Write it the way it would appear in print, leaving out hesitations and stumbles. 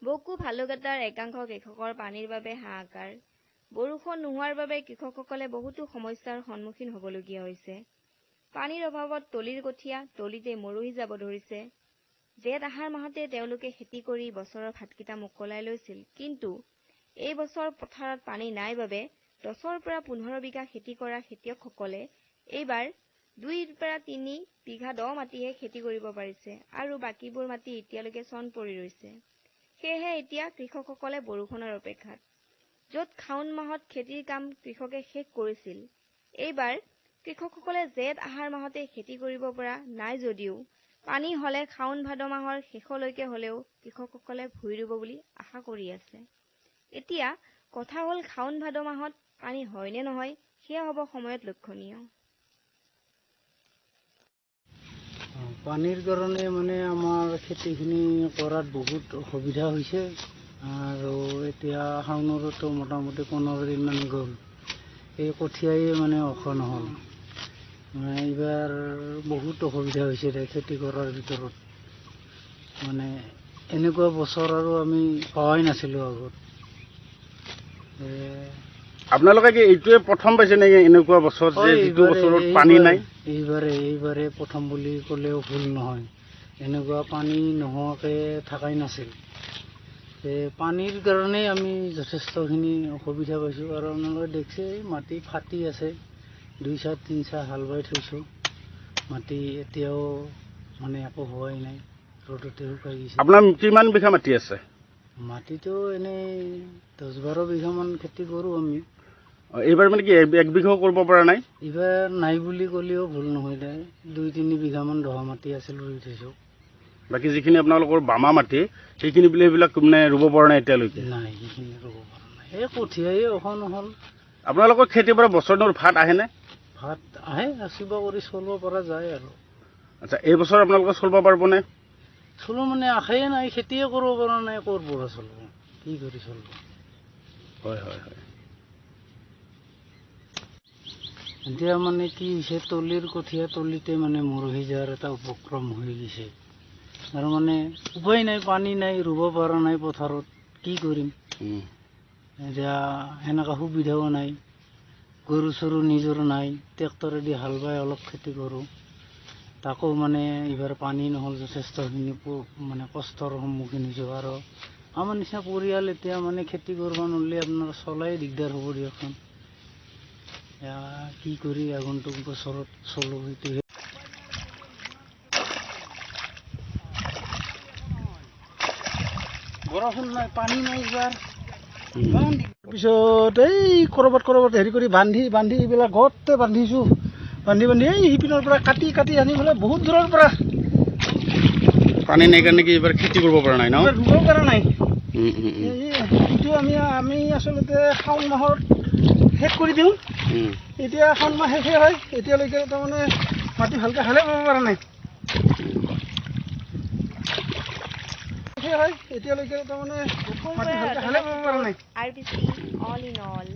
বকো ভালুকটাৰ একাংশ কৃষকৰ পানীৰ বাবে হাহাকাৰ। বৰষুণ নোহোৱাৰ বাবে কৃষকসকলে বহুতো সমস্যাৰ সন্মুখীন হ'বলগীয়া হৈছে। পানীৰ অভাৱত তলিৰ কঠীয়া তলিতে মৰহি যাব ধৰিছে। জেঠ আহাৰ মাহতে তেওঁলোকে খেতি কৰি বছৰৰ ভাতকেইটা মোকলাই লৈছিল, কিন্তু এই বছৰ পথাৰত পানী নাই বাবে 10ৰ পৰা 15 বিঘা খেতি কৰা খেতিয়কসকলে এইবাৰ 2ৰ পৰা 3 বিঘা দ মাটিহে খেতি কৰিব পাৰিছে আৰু বাকীবোৰ মাটি এতিয়ালৈকে চন পৰি ৰৈছে। সেয়েহে এতিয়া কৃষকসকলে বৰষুণৰ অপেক্ষাত। য'ত শাওণ মাহত খেতিৰ কাম কৃষকে শেষ কৰিছিল, এইবাৰ কৃষকসকলে জেঠ আহাৰ মাহতে খেতি কৰিব পৰা নাই যদিও পানী হ'লে শাওণ ভাদ মাহৰ শেষলৈকে হ'লেও কৃষকসকলে ভূঁই ৰুব বুলি আশা কৰি আছে। এতিয়া কথা হ'ল শাওণ ভাদ মাহত পানী হয় নে নহয় সেয়া হ'ব সময়ত লক্ষণীয়। পানীৰ কাৰণে মানে আমাৰ খেতিখিনি কৰাত বহুত অসুবিধা হৈছে আৰু এতিয়া শাওণৰতো মোটামুটি 15 দিনমান গ'ল। এই কঠীয়াই মানে ওখ নহ'ল। মানে এইবাৰ বহুত অসুবিধা হৈছে খেতি কৰাৰ ভিতৰত। মানে এনেকুৱা বছৰ আৰু আমি পোৱাই নাছিলোঁ আগত। আপোনালোকে কি এইটোৱে প্ৰথম পাইছে নেকি এনেকুৱা বছৰ যে যিটো বছৰত পানী নাই? এইবাৰে প্ৰথম বুলি ক'লেও ভুল নহয়। এনেকুৱা পানী নোহোৱাকৈ থাকাই নাছিল। পানীৰ কাৰণেই আমি যথেষ্টখিনি অসুবিধা পাইছোঁ আৰু আপোনালোকে দেখিছে মাটি ফাটি আছে। 2 চাহ 3 চাহ হাল বাই থৈছোঁ। মাটি এতিয়াও মানে একো হোৱাই নাই, ৰ'দতে শুকাই গৈছে। আপোনাৰ কিমান বিঘা মাটি আছে? মাটিটো এনেই 10-12 বিঘামান খেতি কৰোঁ আমি। এইবাৰ মানে কি 1 বিঘাও কৰিব পৰা নাই? এইবাৰ নাই বুলি ক'লেও ভুল নহয় দে। 2-3 বিঘামান দহা মাটি আছিল, ৰুই থৈছোঁ। বাকী যিখিনি আপোনালোকৰ বামা মাটি সেইখিনি বোলে সেইবিলাক মানে ৰুব পৰা নাই এতিয়ালৈকে? নাই, সেইখিনি ৰুব পৰা নাই। এই কঠীয়াই ওখ নহ'ল। আপোনালোকৰ খেতিৰ পৰা বছৰটোৰ ভাত আহেনে? ভাত আহে, কিবা কৰি চলিব পৰা যায় আৰু। আচ্ছা, এই বছৰ আপোনালোকে চলিব পাৰিবনে? চলো মানে আশাই নাই, খেতিয়ে কৰিব পৰা নাই, ক'ৰ পৰা চলিব, কি কৰি চলিব? হয় হয় হয়। এতিয়া মানে কি হৈছে, তলিৰ কঠীয়া তলিতে মানে মৰহি যোৱাৰ এটা উপক্ৰম হৈ গৈছে আৰু মানে উপায় নাই, পানী নাই, ৰুব পৰা নাই পথাৰত, কি কৰিম? এতিয়া সেনেকুৱা সুবিধাও নাই, গৰু চৰু নিজৰ নাই, ট্ৰেক্টৰেদি হাল বাই অলপ খেতি কৰোঁ। তাকো মানে এইবাৰ পানী নহ'ল, যথেষ্টখিনি মানে কষ্টৰ সন্মুখীন হৈছোঁ। আৰু আমাৰ নিচিনা পৰিয়াল এতিয়া মানে খেতি কৰিব নোৱাৰিলে আপোনাৰ চলাই দিগদাৰ হ'ব দিয়কচোন। কি কৰি আগন্তুক বছৰত চলোঁ সেইটোহে। বৰষুণ নাই, পানী নাই এইবাৰ। তাৰপিছত এই কৰবাত হেৰি কৰি বান্ধি এইবিলাক গোটেই বান্ধিছোঁ। বান্ধি এই সিপিনৰ পৰা কাটি আনি পেলাই বহুত দূৰৰ পৰা। পানী নাই কাৰণে কি এইবাৰ খেতি কৰিব পৰা নাই ন? ৰুব পৰা নাই। এইটো আমি আচলতে শাওণ মাহত শেষ কৰি দিওঁ। এতিয়া শাওণ মাহ শেষে হয়, এতিয়ালৈকে তাৰমানে মাটি ভালকৈ হালে পাব পৰা নাই। এতিয়ালৈকে তাৰমানে মাটি ভালকৈ হালে পাব পৰা নাই। RBC all in all।